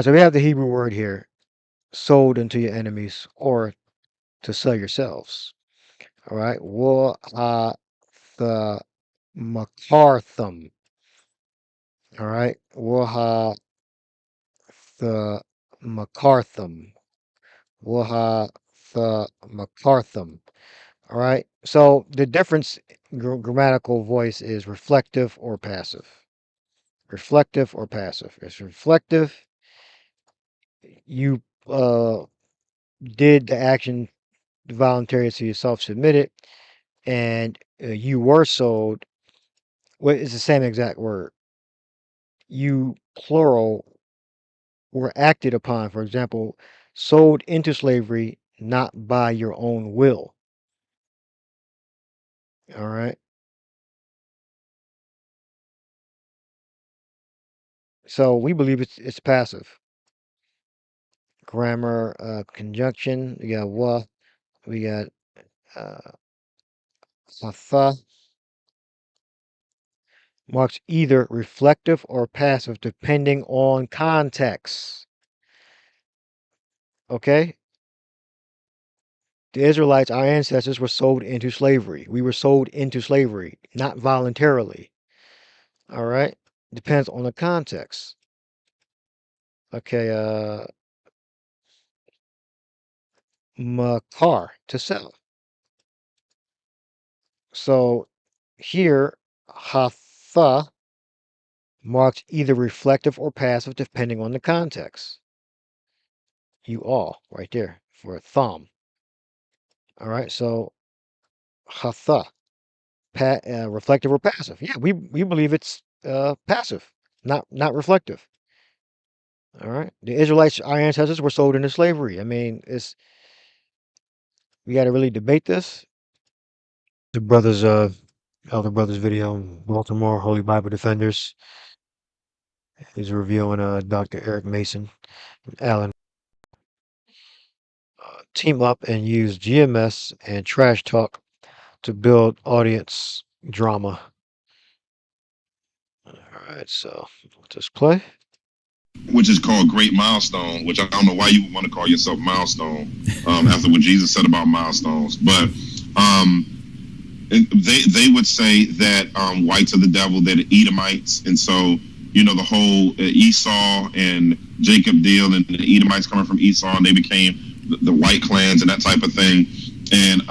So we have the Hebrew word here, sold into your enemies or to sell yourselves. All right. The Macarthum. All right. The Macarthum. The Macarthum. All right. So the difference grammatical voice is reflective or passive. Reflective or passive. It's reflective. You did the action voluntary, so you self-submitted, and you were sold. Well, it's the same exact word. You plural were acted upon. For example, sold into slavery, not by your own will. All right. So we believe it's passive. Grammar, conjunction. We got wa. We got satha. Marks either reflective or passive depending on context. Okay? The Israelites, our ancestors, were sold into slavery. We were sold into slavery, not voluntarily. All right? Depends on the context. Okay, makar, to sell. So here, hatha marks either reflective or passive depending on the context. You all, right there, for a thumb. All right, so hatha, reflective or passive. Yeah, we believe it's passive, not reflective. All right, the Israelites, our ancestors, were sold into slavery. I mean, we got to really debate this. The brothers, elder brothers video, Baltimore Holy Bible Defenders. He's reviewing Dr. Eric Mason, Allen. Team up and use GMS and trash talk to build audience drama. All right, so let's play. Which is called Great Milestone, which I don't know why you would want to call yourself Milestone after what Jesus said about milestones. But they would say that whites are the devil, they're the Edomites. And so, you know, the whole Esau and Jacob deal and the Edomites coming from Esau, and they became the white clans and that type of thing. And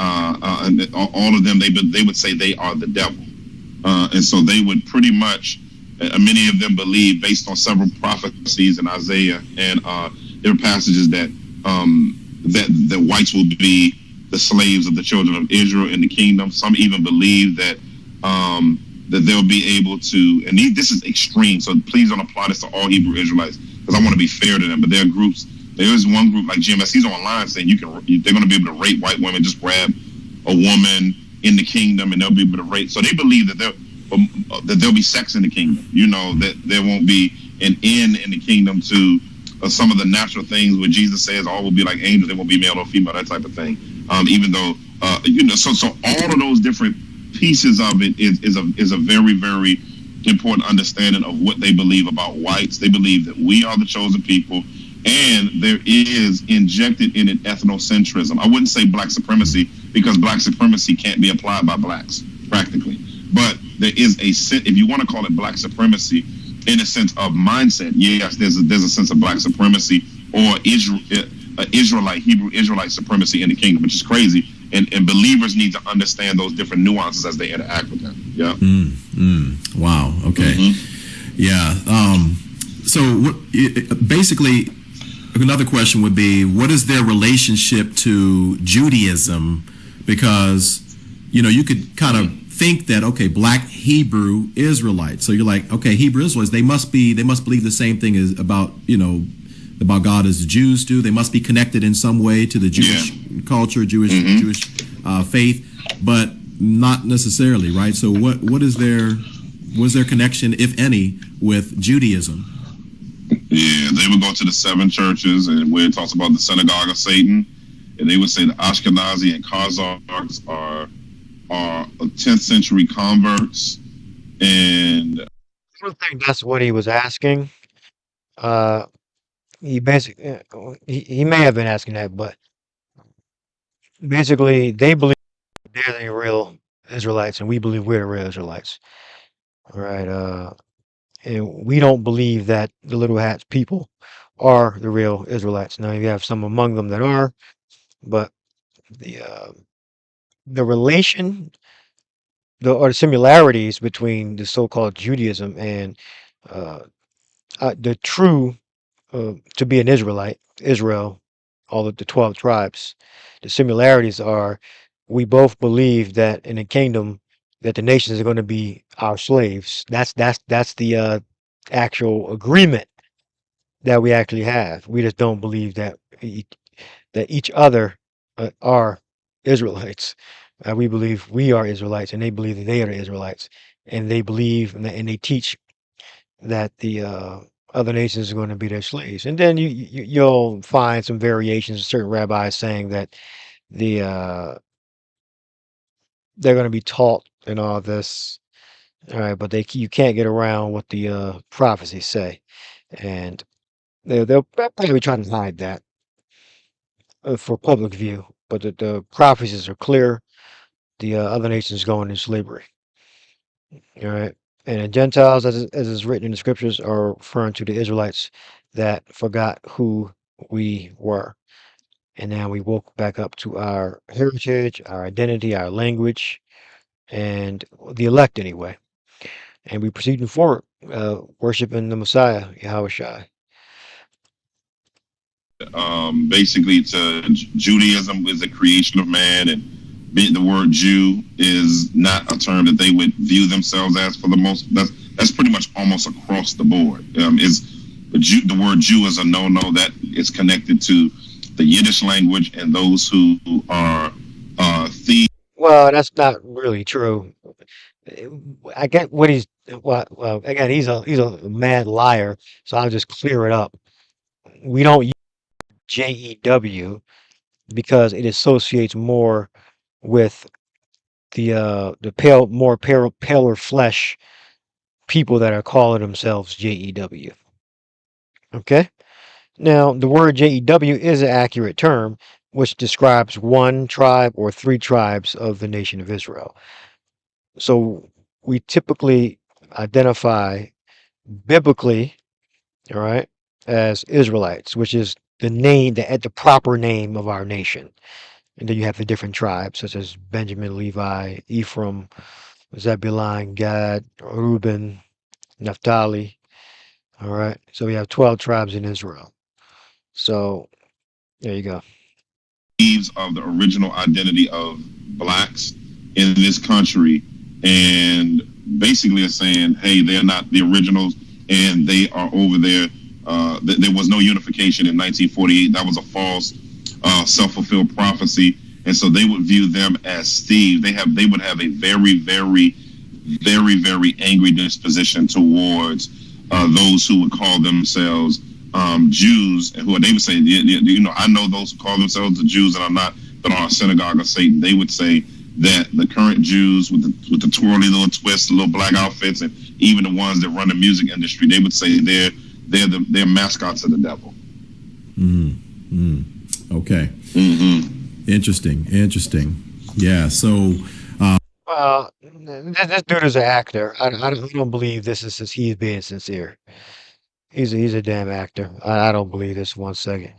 all of them, they would say they are the devil. And so they would pretty much, many of them believe, based on several prophecies in Isaiah, and there are passages that that whites will be the slaves of the children of Israel in the kingdom. Some even believe that that they'll be able to, and this is extreme, so please don't apply this to all Hebrew Israelites, because I want to be fair to them. But there are groups. There is one group like GMS. He's online saying they're going to be able to rape white women, just grab a woman in the kingdom, and they'll be able to rape. So they believe that there'll be sex in the kingdom. You know, that there won't be an end in the kingdom to some of the natural things where Jesus says all will be like angels. They won't be male or female, that type of thing. Even though, you know, so all of those different pieces of it is a very, very important understanding of what they believe about whites. They believe that we are the chosen people, and there is injected in it ethnocentrism. I wouldn't say black supremacy, because black supremacy can't be applied by blacks practically. But there is if you want to call it black supremacy, in a sense of mindset, yes, there's a sense of black supremacy or Hebrew Israelite supremacy in the kingdom, which is crazy. And believers need to understand those different nuances as they interact with them. Yeah. Wow. Okay. Mm-hmm. Yeah. So basically, another question would be, what is their relationship to Judaism? Because, you know, you could kind of think that, okay, black Hebrew Israelites. So you're like, okay, Hebrew Israelites, they must believe the same thing as about God as the Jews do. They must be connected in some way to the Jewish culture, Jewish faith, but not necessarily, right? So was their connection, if any, with Judaism? Yeah, they would go to the 7 churches, and where it talks about the synagogue of Satan, and they would say the Ashkenazi and Khazars are 10th century converts. And I don't think that's what he was asking. he basically he may have been asking that, but basically they believe they're the real Israelites, and we believe we're the real Israelites. All right. And we don't believe that the Little Hats people are the real Israelites. Now you have some among them that are, but the uh, the relation, or the similarities between the so-called Judaism and uh, the true to be an Israelite, Israel, all of the 12 tribes. The similarities are we both believe that in the kingdom that the nations are going to be our slaves. That's the actual agreement that we actually have. We just don't believe that that each other are Israelites. We believe we are Israelites, and they believe that they are the Israelites, and they believe and they teach that the other nations are going to be their slaves. And then you'll find some variations. Certain rabbis saying that the they're going to be taught and all this. All right, but you can't get around what the prophecies say, and they'll probably try to hide that for public view. But the prophecies are clear. The other nations going in slavery. All right. And the Gentiles, as is written in the scriptures, are referring to the Israelites that forgot who we were. And now we woke back up to our heritage, our identity, our language, and the elect anyway. And we proceeding forward, worshiping the Messiah, Yahweh. Basically, Judaism is the creation of man, and the word Jew is not a term that they would view themselves as for the most. That's pretty much almost across the board. The word Jew is a no-no that is connected to the Yiddish language and those who are thieves. Well, that's not really true. I get what he's well again, he's a mad liar, so I'll just clear it up. We don't use JEW because it associates more with the paler flesh people that are calling themselves JEW. Okay? Now, the word JEW is an accurate term which describes one tribe or three tribes of the nation of Israel. So we typically identify biblically, all right, as Israelites, which is the name, the proper name of our nation. And then you have the different tribes, such as Benjamin, Levi, Ephraim, Zebulun, Gad, Reuben, Naphtali. All right. So we have 12 tribes in Israel. So there you go. Of the original identity of blacks in this country, and basically are saying, hey, they're not the originals and they are over there. There was no unification in 1948. That was a false self-fulfilled prophecy, and so they would view them as thieves. They would have a very, very, very, very angry disposition towards those who would call themselves Jews, and they would say, I know those who call themselves the Jews and are not, but are a synagogue of Satan. They would say that the current Jews with the twirly little twists, the little black outfits, and even the ones that run the music industry, they would say they're mascots of the devil. Okay. Mm-hmm. Interesting. Yeah. So. This dude is an actor. I don't believe this is he's being sincere. He's a damn actor. I don't believe this 1 second.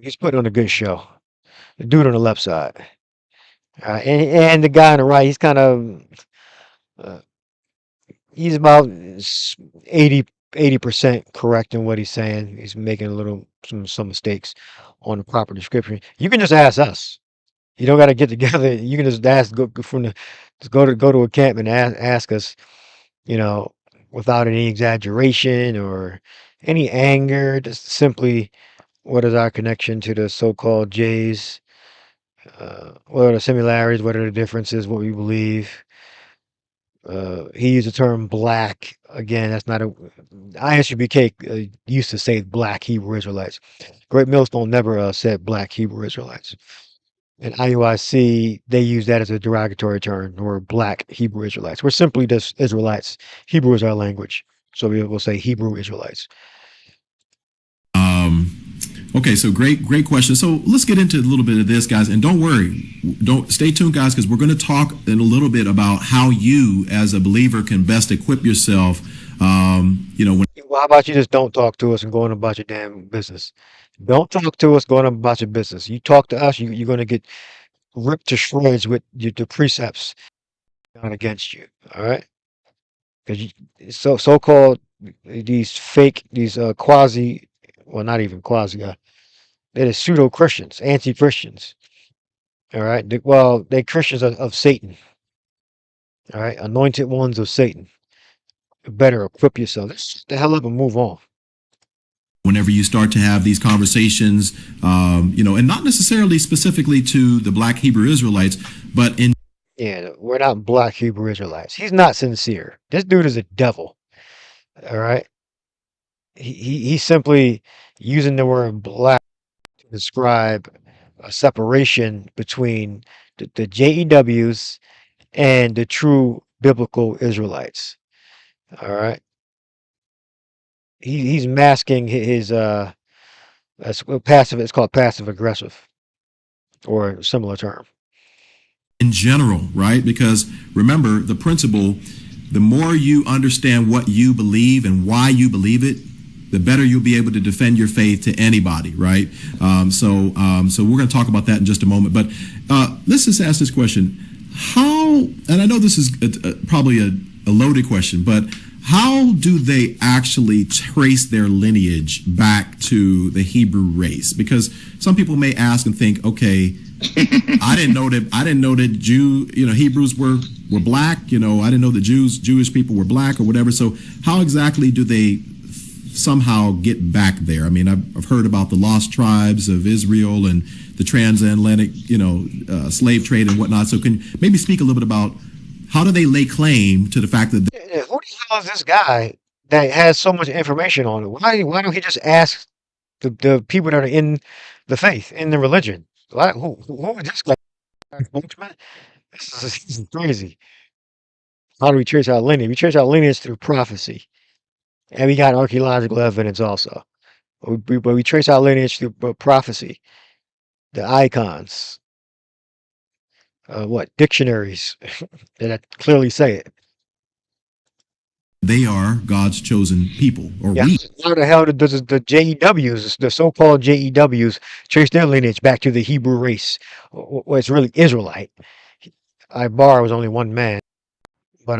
He's putting on a good show. The dude on the left side, and the guy on the right, he's kind of he's about 80% correct in what he's saying. He's making some mistakes on the proper description. You can just ask us. You don't got to get together. You can just go to a camp and ask us. Without any exaggeration or any anger, just simply what is our connection to the so-called Jays? What are the similarities? What are the differences? What we believe? He used the term black. Again, that's not a. ISUBK used to say black Hebrew Israelites. Great Millstone never said black Hebrew Israelites. And IUIC, they use that as a derogatory term. We're black Hebrew Israelites. We're simply just Israelites. Hebrew is our language. So we will say Hebrew Israelites. Okay, so great question. So let's get into a little bit of this, guys, and don't worry, don't stay tuned, guys, because we're going to talk in a little bit about how you, as a believer, can best equip yourself. When Well, how about you just don't talk to us and go on about your damn business? Don't talk to us, go on about your business. You talk to us, you're going to get ripped to shreds with the precepts done against you. All right, because so-called these fake, these quasi, well, not even quasi, they're pseudo Christians, anti-Christians. All right, well, they're Christians of Satan. All right, anointed ones of Satan. You better equip yourself. Shut the hell up and move on. whenever you start to have these conversations, and not necessarily specifically to the Black Hebrew Israelites, but in Yeah, we're not black Hebrew Israelites. He's not sincere. This dude is a devil. All right. He's simply using the word black to describe a separation between the JEWs and the true biblical Israelites. All right. He's masking his that's passive. It's called passive aggressive or a similar term. in general, right? Because remember the principle: the more you understand what you believe and why you believe it, the better you'll be able to defend your faith to anybody, right? So we're going to talk about that in just a moment. But let's just ask this question: how? And I know this is probably a loaded question, but how do they actually trace their lineage back to the Hebrew race? Because some people may ask and think, okay, I didn't know that Hebrews were black. I didn't know that Jewish people were black or whatever. So how exactly do they somehow get back there? I mean, I've heard about the lost tribes of Israel and the transatlantic, slave trade and whatnot. So can you maybe speak a little bit about how do they lay claim to the fact that Yeah, who the hell is this guy that has so much information on it? Why don't he just ask the people that are in the faith, in the religion? Who is this guy? Spokesman? This is crazy. How do we trace our lineage? We trace our lineage through prophecy, and we got archaeological evidence also. But we trace our lineage through prophecy, the icons, dictionaries that clearly say it. they are God's chosen people, or Yeah, we? how the hell does the JEWs, the so-called JEWs, trace their lineage back to the Hebrew race? Well, it's really Israelite. Ibar was only one man, but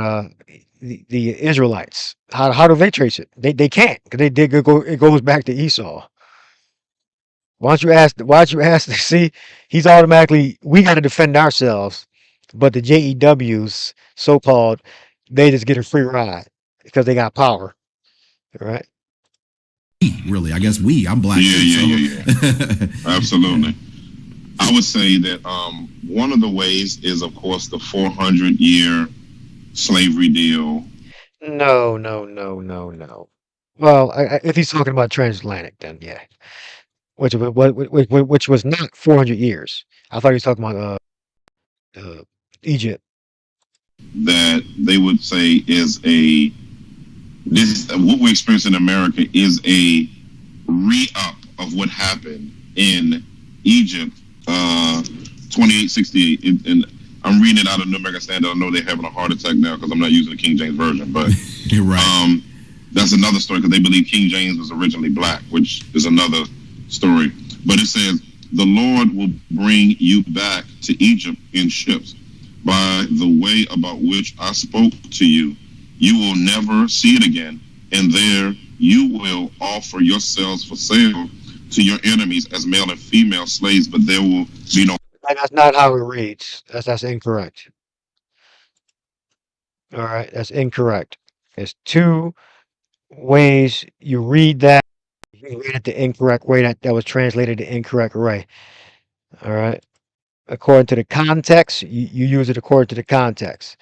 the Israelites, how do they trace it? They can't, because they did go. It goes back to Esau. Why don't you ask? Why don't you ask? See, he's automatically. We got to defend ourselves, but the JEWs, so-called, they just get a free ride because they got power, right? Really, I guess I'm black Yeah, too. yeah. Absolutely. I would say that one of the ways is, of course, the 400-year slavery deal. No, no, no, no, no. Well, if he's talking about transatlantic, then yeah, which was not 400 years. I thought he was talking about uh, Egypt. That they would say is what we experience in America is a re-up of what happened in Egypt, 2868. And I'm reading it out of New American Standard. I know they're having a heart attack now because I'm not using the King James Version, but You're right. That's another story because they believe King James was originally black, which is another story. But it says, the Lord will bring you back to Egypt in ships by the way about which I spoke to you. You will never see it again, and there you will offer yourselves for sale to your enemies as male and female slaves, but there will be no. And that's not how it reads. That's incorrect. All right, that's incorrect. There's two ways you read that. You can read it the incorrect way. That was translated the incorrect way. All right. According to the context, you use it according to the context.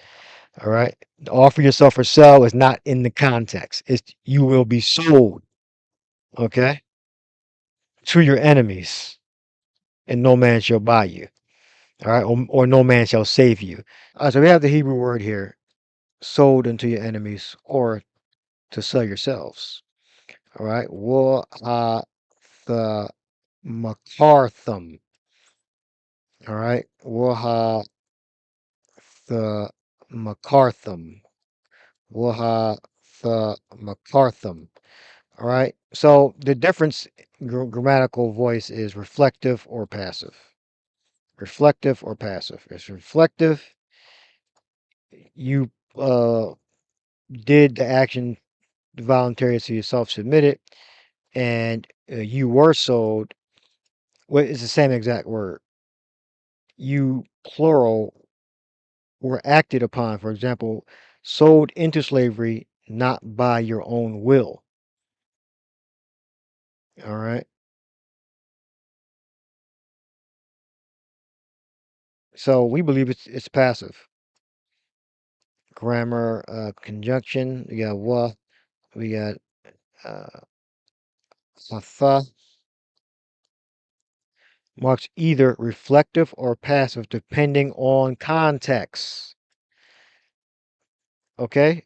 All right. Offer yourself for sale is not in the context. It's you will be sold. Okay. To your enemies, and no man shall buy you. All right. Or no man shall save you. All right. So we have the Hebrew word here, sold unto your enemies, or to sell yourselves. All right. War the McCartham. All right. Waha the McCartham. Waha the McCartham. All right. So the difference grammatical voice is reflective or passive. Reflective or passive. It's reflective. You did the action voluntary, so you self-submitted, and you were sold. Well, it's the same exact word. You plural were acted upon. For example, sold into slavery, not by your own will. All right. So we believe it's passive. Grammar, conjunction. We got wa. We got tha. Marks either reflective or passive depending on context. Okay?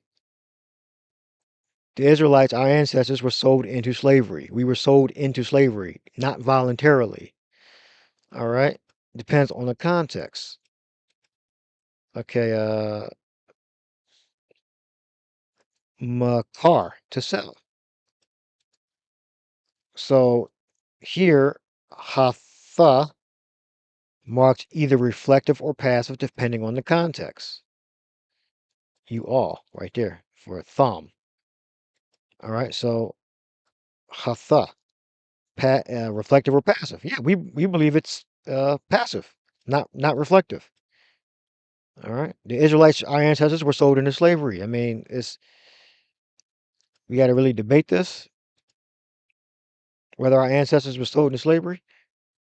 The Israelites, our ancestors, were sold into slavery. We were sold into slavery, not voluntarily. All right? Depends on the context. Okay, makar, to sell. So here, hatha marks either reflective or passive depending on the context. You all, right there, for a thumb. All right, so hatha, reflective or passive. Yeah, we believe it's passive, not reflective. All right, the Israelites, our ancestors, were sold into slavery. I mean, we got to really debate this, whether our ancestors were sold into slavery.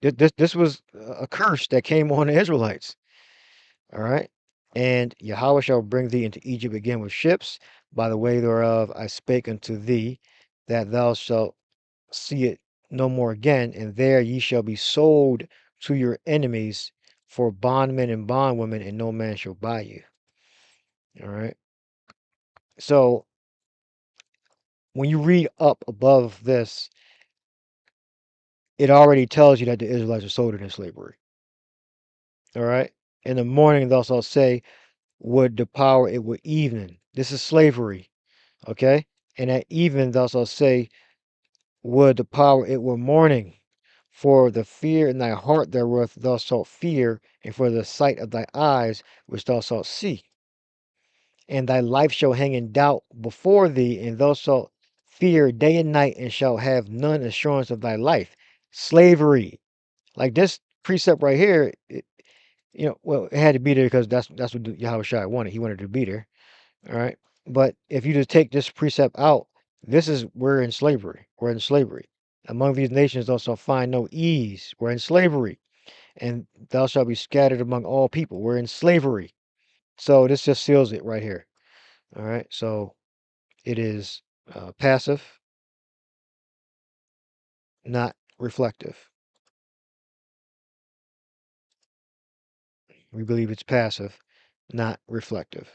This was a curse that came on the Israelites. All right. And Yahweh shall bring thee into Egypt again with ships, by the way thereof I spake unto thee, that thou shalt see it no more again, and there ye shall be sold to your enemies for bondmen and bondwomen, and no man shall buy you. All right. So when you read up above this, it already tells you that the Israelites are sold into slavery. All right. In the morning thou shalt say, would devour it with evening. This is slavery. Okay. And at even thou shalt say, would devour it with morning. For the fear in thy heart therewith thou shalt fear, and for the sight of thy eyes which thou shalt see. And thy life shall hang in doubt before thee, and thou shalt fear day and night, and shalt have none assurance of thy life. Slavery. Like this precept right here, well, it had to be there because that's what Yahweh wanted. He wanted to be there. All right. But if you just take this precept out, we're in slavery. We're in slavery. Among these nations thou shalt find no ease. We're in slavery. And thou shalt be scattered among all people. We're in slavery. So this just seals it right here. All right. So it is passive, not reflective. We believe it's passive, not reflective.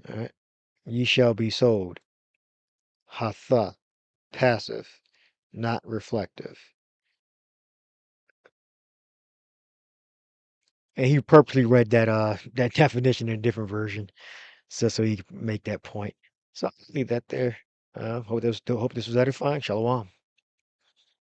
All right. Ye shall be sold. Hatha, passive, not reflective. And he purposely read that definition in a different version, so he could make that point. So I'll leave that there. Hope this was edifying. Shalom.